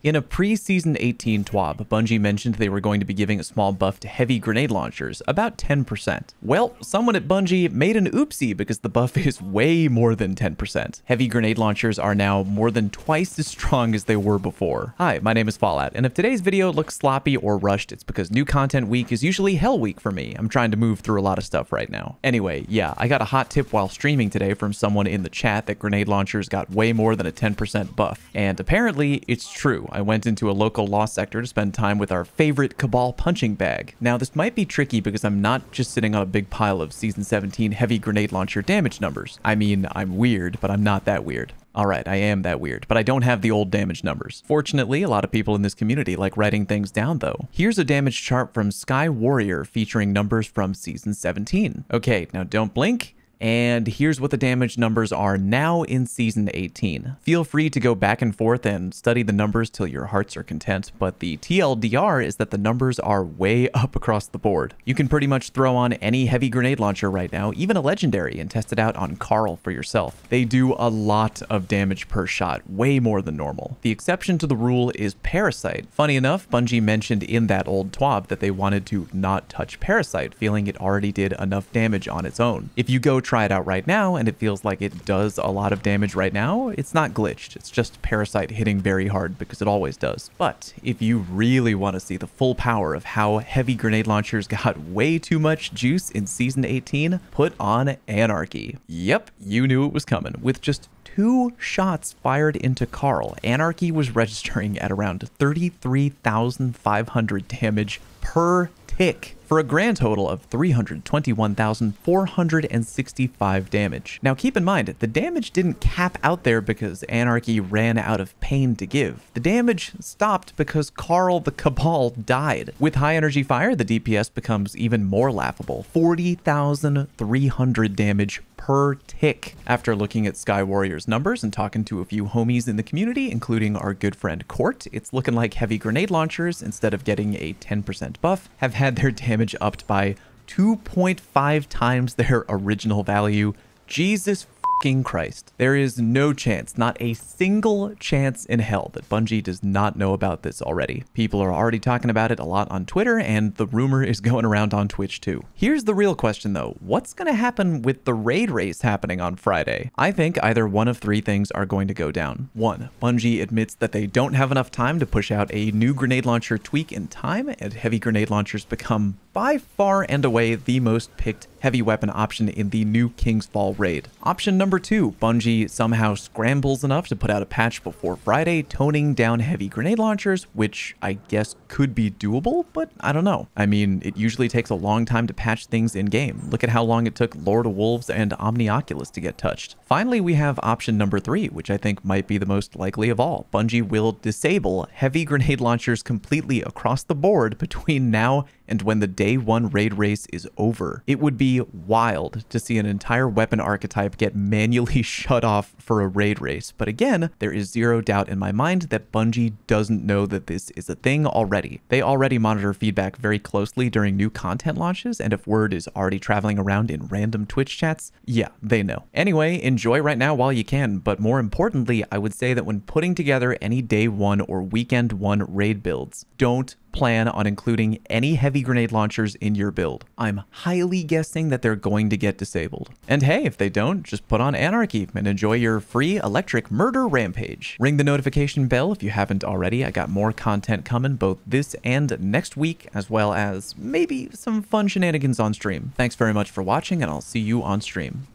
In a pre-season 18 TWAB, Bungie mentioned they were going to be giving a small buff to heavy grenade launchers, about 10%. Well, someone at Bungie made an oopsie because the buff is way more than 10%. Heavy grenade launchers are now more than twice as strong as they were before. Hi, my name is Fallout, and if today's video looks sloppy or rushed, it's because new content week is usually hell week for me. I'm trying to move through a lot of stuff right now. Anyway, yeah, I got a hot tip while streaming today from someone in the chat that grenade launchers got way more than a 10% buff. And apparently, it's true. I went into a local law sector to spend time with our favorite Cabal punching bag. Now, this might be tricky because I'm not just sitting on a big pile of Season 17 heavy grenade launcher damage numbers. I mean, I'm weird, but I'm not that weird. Alright, I am that weird, but I don't have the old damage numbers. Fortunately, a lot of people in this community like writing things down though. Here's a damage chart from Sky Warrior featuring numbers from Season 17. Okay, now don't blink. And here's what the damage numbers are now in Season 18. Feel free to go back and forth and study the numbers till your hearts are content, but the TLDR is that the numbers are way up across the board. You can pretty much throw on any heavy grenade launcher right now, even a legendary, and test it out on Carl for yourself. They do a lot of damage per shot, way more than normal. The exception to the rule is Parasite. Funny enough, Bungie mentioned in that old TWAB that they wanted to not touch Parasite, feeling it already did enough damage on its own. If you go try it out right now and it feels like it does a lot of damage right now, it's not glitched. It's just Parasite hitting very hard because it always does. But if you really want to see the full power of how heavy grenade launchers got way too much juice in Season 18, put on Anarchy. Yep, you knew it was coming. With just 2 shots fired into Carl, Anarchy was registering at around 33,500 damage per tick, for a grand total of 321,465 damage. Now keep in mind, the damage didn't cap out there because Anarchy ran out of pain to give. The damage stopped because Carl the Cabal died. With high energy fire, the DPS becomes even more laughable. 40,300 damage per tick. After looking at Sky Warrior's numbers and talking to a few homies in the community, including our good friend Court, it's looking like heavy grenade launchers, instead of getting a 10% buff, have had their damage upped by 2.5 times their original value. Jesus fucking Christ. There is no chance, not a single chance in hell that Bungie does not know about this already. People are already talking about it a lot on Twitter, and the rumor is going around on Twitch too. Here's the real question though. What's going to happen with the raid race happening on Friday? I think either one of 3 things are going to go down. 1, Bungie admits that they don't have enough time to push out a new grenade launcher tweak in time, and heavy grenade launchers become by far and away the most picked heavy weapon option in the new King's Fall raid. Option number 2, Bungie somehow scrambles enough to put out a patch before Friday, toning down heavy grenade launchers, which I guess could be doable, but I don't know. I mean, it usually takes a long time to patch things in-game. Look at how long it took Lord of Wolves and Omnioculus to get touched. Finally, we have option number 3, which I think might be the most likely of all. Bungie will disable heavy grenade launchers completely across the board between now and when the day 1 raid race is over. It would be wild to see an entire weapon archetype get manually shut off for a raid race, but again, there is zero doubt in my mind that Bungie doesn't know that this is a thing already. They already monitor feedback very closely during new content launches, and if word is already traveling around in random Twitch chats, yeah, they know. Anyway, enjoy right now while you can, but more importantly, I would say that when putting together any day 1 or weekend 1 raid builds, don't plan on including any heavy grenade launchers in your build. I'm highly guessing that they're going to get disabled. And hey, if they don't, just put on Anarchy and enjoy your free electric murder rampage. Ring the notification bell if you haven't already. I got more content coming both this and next week, as well as maybe some fun shenanigans on stream. Thanks very much for watching, and I'll see you on stream.